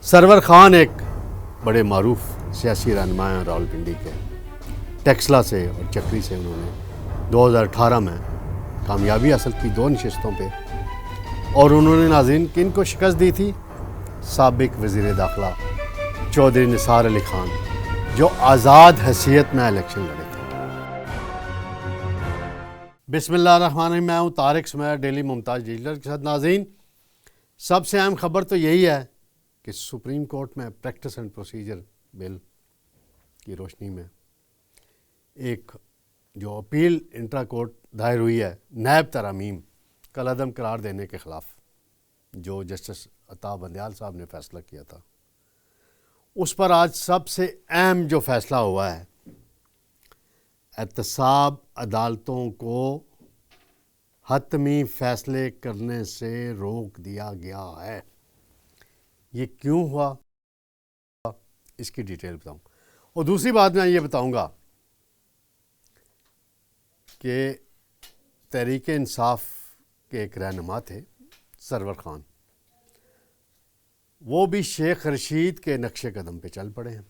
سرور خان ایک بڑے معروف سیاسی رہنما ہیں راولپنڈی کے. ٹیکسلا سے اور چکری سے انہوں نے 2018 میں کامیابی حاصل کی 2 نشستوں پہ، اور انہوں نے ناظرین کن کو شکست دی تھی؟ سابق وزیر داخلہ چودھری نثار علی خان، جو آزاد حیثیت میں الیکشن لڑے تھے. بسم اللہ الرحمن الرحیم. میں ہوں طارق سمیر، ڈیلی ممتاز ڈیلر کے ساتھ. ناظرین، سب سے اہم خبر تو یہی ہے کہ سپریم کورٹ میں پریکٹس اینڈ پروسیجر بل کی روشنی میں ایک جو اپیل انٹرا کورٹ دائر ہوئی ہے نیب ترامیم کالعدم قرار دینے کے خلاف، جو جسٹس عطا بندیال صاحب نے فیصلہ کیا تھا، اس پر آج سب سے اہم جو فیصلہ ہوا ہے، احتساب عدالتوں کو حتمی فیصلے کرنے سے روک دیا گیا ہے. یہ کیوں ہوا، اس کی ڈیٹیل بتاؤں. اور دوسری بات میں یہ بتاؤں گا کہ تحریک انصاف کے ایک رہنما تھے سرور خان، وہ بھی شیخ رشید کے نقش قدم پہ چل پڑے ہیں،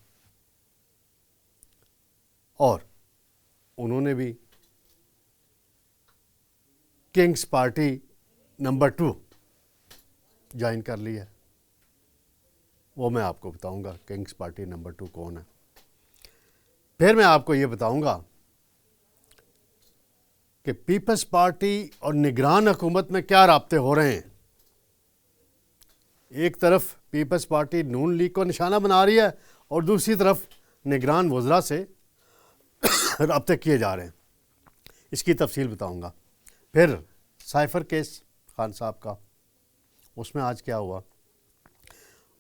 اور انہوں نے بھی کنگز پارٹی نمبر 2 جوائن کر لی ہے. وہ میں آپ کو بتاؤں گا کنگز پارٹی نمبر 2 کون ہے. پھر میں آپ کو یہ بتاؤں گا کہ پیپلز پارٹی اور نگران حکومت میں کیا رابطے ہو رہے ہیں. ایک طرف پیپلز پارٹی نون لیگ کو نشانہ بنا رہی ہے، اور دوسری طرف نگران وزراء سے رابطے کیے جا رہے ہیں. اس کی تفصیل بتاؤں گا. پھر سائفر کیس خان صاحب کا، اس میں آج کیا ہوا،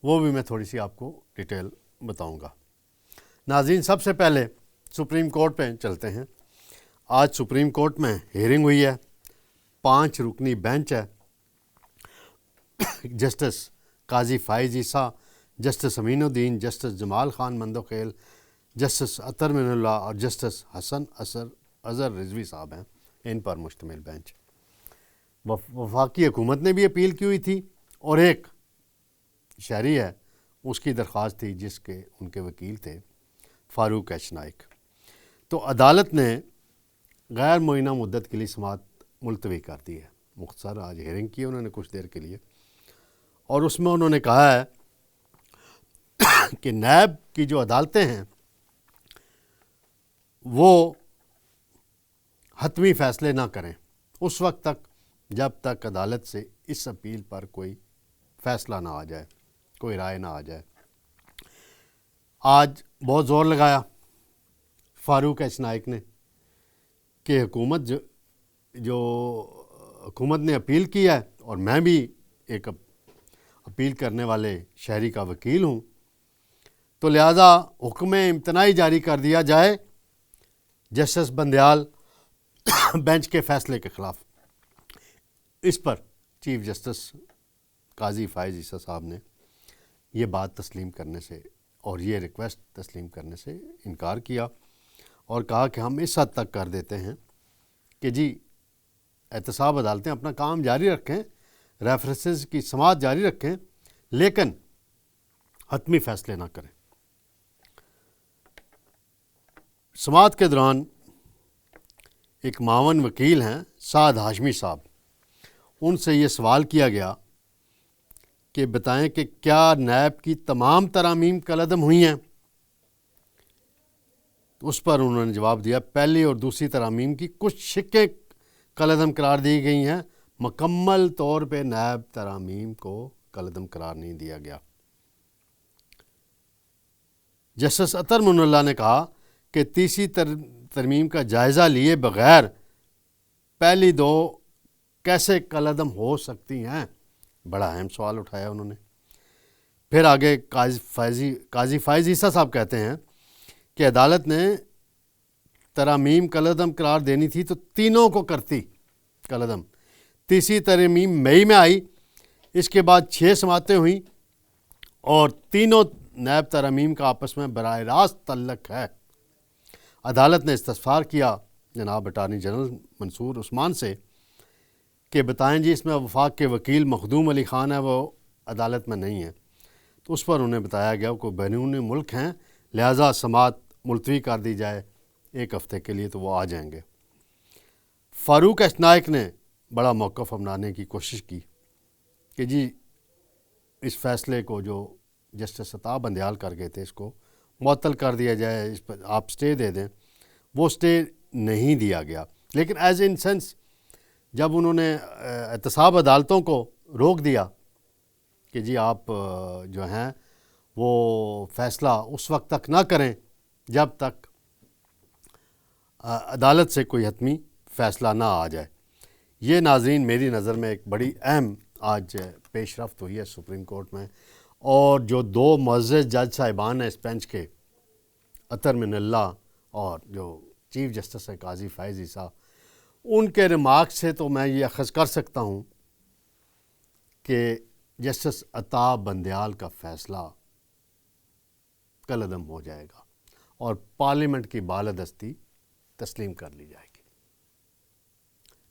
وہ بھی میں تھوڑی سی آپ کو ڈیٹیل بتاؤں گا. ناظرین، سب سے پہلے سپریم کورٹ پہ چلتے ہیں. آج سپریم کورٹ میں ہیئرنگ ہوئی ہے. 5 رکنی بینچ ہے. جسٹس قاضی فائز عیسیٰ، جسٹس امین الدین، جسٹس جمال خان مندوخیل، جسٹس اطہر من اللہ اور جسٹس حسن اظہر رضوی صاحب ہیں. ان پر مشتمل بینچ. وفاقی حکومت نے بھی اپیل کی ہوئی تھی، اور ایک شہری ہے، اس کی درخواست تھی جس کے ان کے وکیل تھے فاروق ایچ نائک. تو عدالت نے غیر معینہ مدت کے لیے سماعت ملتوی کر دی ہے. مختصر آج ہیئرنگ کی انہوں نے کچھ دیر کے لیے، اور اس میں انہوں نے کہا ہے کہ نیب کی جو عدالتیں ہیں وہ حتمی فیصلے نہ کریں اس وقت تک جب تک عدالت سے اس اپیل پر کوئی فیصلہ نہ آ جائے، کوئی رائے نہ آ جائے. آج بہت زور لگایا فاروق ایچ نائک نے کہ حکومت جو حکومت نے اپیل کی ہے، اور میں بھی ایک اپیل کرنے والے شہری کا وکیل ہوں، تو لہذا حکم امتناعی جاری کر دیا جائے جسٹس بندیال بینچ کے فیصلے کے خلاف. اس پر چیف جسٹس قاضی فائز عیسیٰ صاحب نے یہ بات تسلیم کرنے سے اور یہ ریکویسٹ تسلیم کرنے سے انکار کیا، اور کہا کہ ہم اس حد تک کر دیتے ہیں کہ جی احتساب عدالتیں اپنا کام جاری رکھیں، ریفرنسز کی سماعت جاری رکھیں، لیکن حتمی فیصلے نہ کریں. سماعت کے دوران ایک معاون وکیل ہیں سعد ہاشمی صاحب، ان سے یہ سوال کیا گیا کہ بتائیں کہ کیا نیب کی تمام ترامیم کالعدم ہوئی ہیں. اس پر انہوں نے جواب دیا پہلی اور دوسری ترامیم کی کچھ شقیں کالعدم قرار دی گئی ہیں، مکمل طور پہ نیب ترامیم کو کالعدم قرار نہیں دیا گیا. جسٹس اطہر من اللہ نے کہا کہ تیسری ترمیم کا جائزہ لیے بغیر پہلی 2 کیسے کالعدم ہو سکتی ہیں. بڑا اہم سوال اٹھایا انہوں نے. پھر آگے قاضی فائز عیسیٰ صاحب کہتے ہیں کہ عدالت نے ترامیم کالعدم قرار دینی تھی تو تینوں کو کرتی کالعدم. تیسری ترمیم مئی میں آئی، اس کے بعد 6 سماعتیں ہوئیں، اور تینوں نیب ترامیم کا آپس میں براہ راست تعلق ہے. عدالت نے استفسار کیا جناب اٹارنی جنرل منصور عثمان سے کہ بتائیں جی اس میں وفاق کے وکیل مخدوم علی خان ہے، وہ عدالت میں نہیں ہے. تو اس پر انہیں بتایا گیا کہ بیرون ملک ہیں، لہٰذا سماعت ملتوی کر دی جائے 1 ہفتے کے لیے، تو وہ آ جائیں گے۔ فاروق ایس نائک نے بڑا موقف اپنانے کی کوشش کی کہ جی اس فیصلے کو جو جسٹس عطا بندیال کر گئے تھے اس کو معطل کر دیا جائے، اس پر آپ سٹے دے دیں۔ وہ سٹے نہیں دیا گیا، لیکن ایز ان سینس جب انہوں نے احتساب عدالتوں کو روک دیا کہ جی آپ جو ہیں وہ فیصلہ اس وقت تک نہ کریں جب تک عدالت سے کوئی حتمی فیصلہ نہ آ جائے۔ یہ ناظرین میری نظر میں ایک بڑی اہم آج پیش رفت ہوئی ہے سپریم کورٹ میں، اور جو 2 معزز جج صاحبان ہیں اس بینچ کے، اطہر من اللہ اور جو چیف جسٹس ہے قاضی فائز عیسیٰ، ان کے ریمارک سے تو میں یہ اخذ کر سکتا ہوں کہ جسٹس عطا بندیال کا فیصلہ کالعدم ہو جائے گا اور پارلیمنٹ کی بالادستی تسلیم کر لی جائے گی۔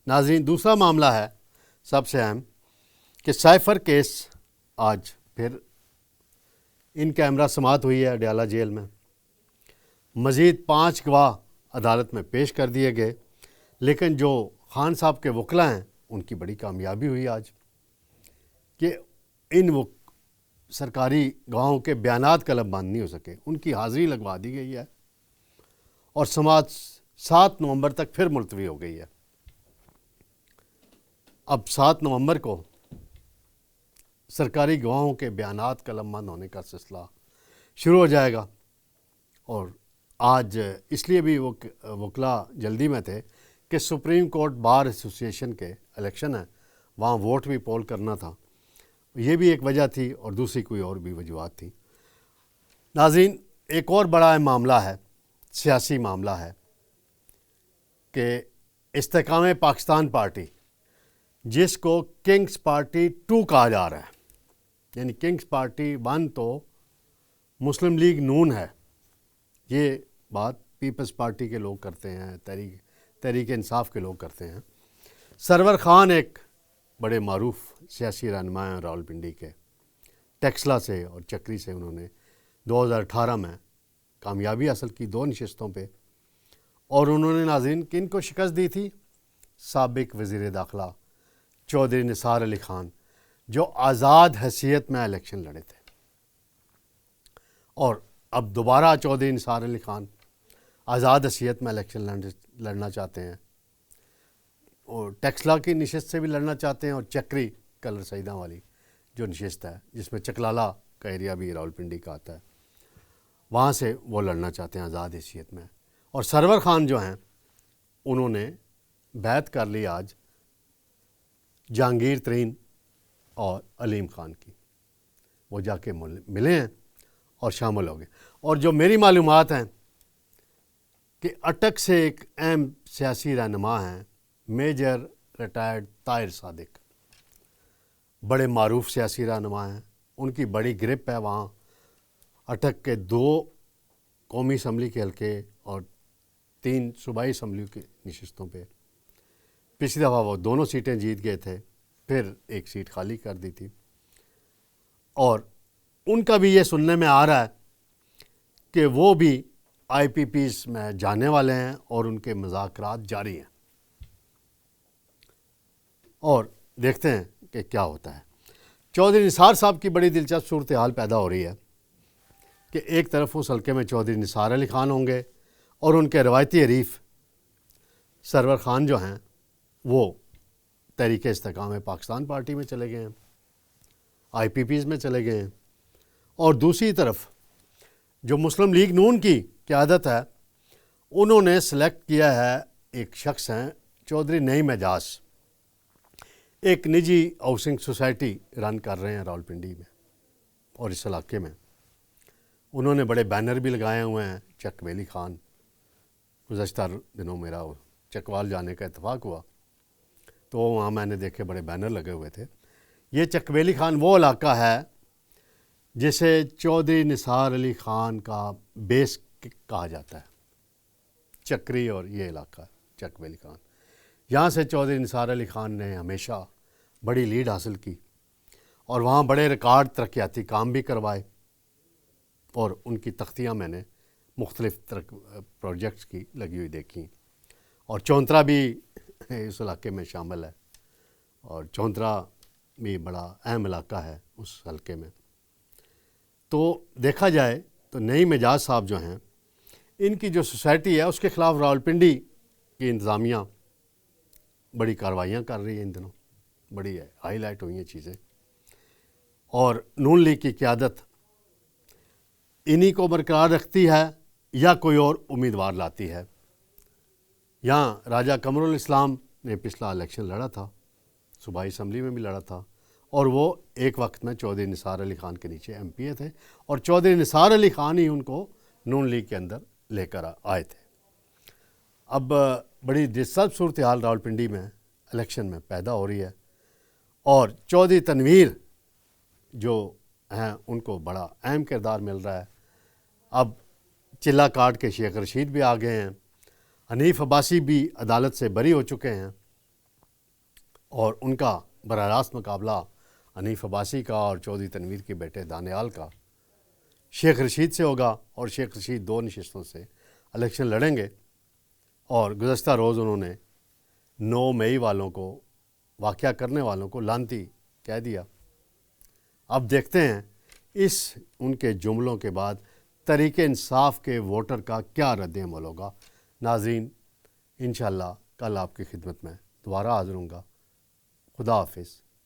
ناظرین دوسرا معاملہ ہے سب سے اہم کہ سائفر کیس آج پھر ان کیمرہ سماعت ہوئی ہے اڈیالہ جیل میں۔ مزید 5 گواہ عدالت میں پیش کر دیے گئے، لیکن جو خان صاحب کے وکلا ہیں ان کی بڑی کامیابی ہوئی آج کہ ان سرکاری گواہوں کے بیانات قلم بند نہیں ہو سکے، ان کی حاضری لگوا دی گئی ہے اور سماعت 7 نومبر تک پھر ملتوی ہو گئی ہے۔ اب 7 نومبر کو سرکاری گواہوں کے بیانات قلم بند ہونے کا سلسلہ شروع ہو جائے گا، اور آج اس لیے بھی وکلا جلدی میں تھے کہ سپریم کورٹ بار ایسوسی ایشن کے الیکشن ہے، وہاں ووٹ بھی پول کرنا تھا، یہ بھی ایک وجہ تھی، اور دوسری کوئی اور بھی وجوہات تھیں۔ ناظرین ایک اور بڑا اہم معاملہ ہے، سیاسی معاملہ ہے کہ استحکام پاکستان پارٹی، جس کو کنگز پارٹی 2 کہا جا رہا ہے، یعنی کنگز پارٹی 1 تو مسلم لیگ نون ہے، یہ بات پیپلز پارٹی کے لوگ کرتے ہیں، تحریک انصاف کے لوگ کرتے ہیں۔ سرور خان ایک بڑے معروف سیاسی رہنما ہیں راولپنڈی کے، ٹیکسلا سے اور چکری سے انہوں نے 2018 میں کامیابی حاصل کی 2 نشستوں پہ، اور انہوں نے ناظرین کن کو شکست دی تھی؟ سابق وزیر داخلہ چودھری نثار علی خان، جو آزاد حیثیت میں الیکشن لڑے تھے، اور اب دوبارہ چودھری نثار علی خان آزاد حیثیت میں الیکشن لڑنا چاہتے ہیں، اور ٹیکسلا کی نشست سے بھی لڑنا چاہتے ہیں، اور چکری کلر سیدہ والی جو نشست ہے جس میں چکلالہ کا ایریا بھی راولپنڈی کا آتا ہے، وہاں سے وہ لڑنا چاہتے ہیں آزاد حیثیت میں۔ اور سرور خان جو ہیں انہوں نے بیعت کر لی آج جہانگیر ترین اور علیم خان کی، وہ جا کے ملے ہیں اور شامل ہو گئے۔ اور جو میری معلومات ہیں کہ اٹک سے ایک اہم سیاسی رہنما ہیں میجر ریٹائرڈ طاہر صادق، بڑے معروف سیاسی رہنما ہیں، ان کی بڑی گرپ ہے وہاں اٹک کے 2 قومی اسمبلی کے حلقے اور 3 صوبائی اسمبلی کی نشستوں پہ۔ پچھلی دفعہ وہ دونوں سیٹیں جیت گئے تھے، پھر ایک سیٹ خالی کر دی تھی، اور ان کا بھی یہ سننے میں آ رہا ہے کہ وہ بھی آئی پی پیز میں جانے والے ہیں اور ان کے مذاکرات جاری ہیں، اور دیکھتے ہیں کہ کیا ہوتا ہے۔ چودھری نثار صاحب کی بڑی دلچسپ صورتحال پیدا ہو رہی ہے کہ ایک طرف اس حلقے میں چودھری نثار علی خان ہوں گے، اور ان کے روایتی حریف سرور خان جو ہیں وہ تحریک استحکام پاکستان پارٹی میں چلے گئے ہیں، آئی پی پیز میں چلے گئے ہیں، اور دوسری طرف جو مسلم لیگ نون کی قیادت ہے انہوں نے سلیکٹ کیا ہے ایک شخص ہیں چودھری نعیم اعجاز، ایک نجی ہاؤسنگ سوسائٹی رن کر رہے ہیں راولپنڈی میں اور اس علاقے میں۔ انہوں نے بڑے بینر بھی لگائے ہوئے ہیں۔ چک ویلی خان، گزشتہ دنوں میرا چکوال جانے کا اتفاق ہوا تو وہاں میں نے دیکھے بڑے بینر لگے ہوئے تھے۔ یہ چک ویلی خان وہ علاقہ ہے جسے چودھری نثار علی خان کا بیس کہا جاتا ہے، چکری اور یہ علاقہ چک ویلی خان، یہاں سے چودھری نثار علی خان نے ہمیشہ بڑی لیڈ حاصل کی، اور وہاں بڑے ریکارڈ ترقیاتی کام بھی کروائے، اور ان کی تختیاں میں نے مختلف پروجیکٹس کی لگی ہوئی دیکھی، اور چونترا بھی اس علاقے میں شامل ہے، اور چونترا بھی بڑا اہم علاقہ ہے اس حلقے میں۔ تو دیکھا جائے تو نعیم اعجاز صاحب جو ہیں، ان کی جو سوسائٹی ہے اس کے خلاف راولپنڈی کی انتظامیہ بڑی کارروائیاں کر رہی ہے ان دنوں، بڑی ہائی لائٹ ہوئی ہیں چیزیں، اور نون لیگ کی قیادت انہی کو برقرار رکھتی ہے یا کوئی اور امیدوار لاتی ہے۔ یہاں راجہ قمر الاسلام نے پچھلا الیکشن لڑا تھا، صوبائی اسمبلی میں بھی لڑا تھا، اور وہ ایک وقت میں چودھری نثار علی خان کے نیچے ایم پی اے تھے، اور چودھری نثار علی خان ہی ان کو نون لیگ کے اندر لے کر آئے تھے۔ اب بڑی دلچسپ صورتحال راولپنڈی میں الیکشن میں پیدا ہو رہی ہے، اور چودھری تنویر جو ہیں ان کو بڑا اہم کردار مل رہا ہے۔ اب چلہ کاٹ کے شیخ رشید بھی آ گئے ہیں، حنیف عباسی بھی عدالت سے بری ہو چکے ہیں، اور ان کا براہ راست مقابلہ حنیف عباسی کا اور چودھری تنویر کے بیٹے دانیال کا شیخ رشید سے ہوگا، اور شیخ رشید 2 نشستوں سے الیکشن لڑیں گے، اور گزشتہ روز انہوں نے 9 مئی والوں کو، واقعہ کرنے والوں کو لعنتی کہہ دیا۔ اب دیکھتے ہیں اس ان کے جملوں کے بعد تحریک انصاف کے ووٹر کا کیا رد عمل ہوگا۔ ناظرین، انشاءاللہ کل آپ کی خدمت میں دوبارہ حاضر ہوں گا۔ خدا حافظ۔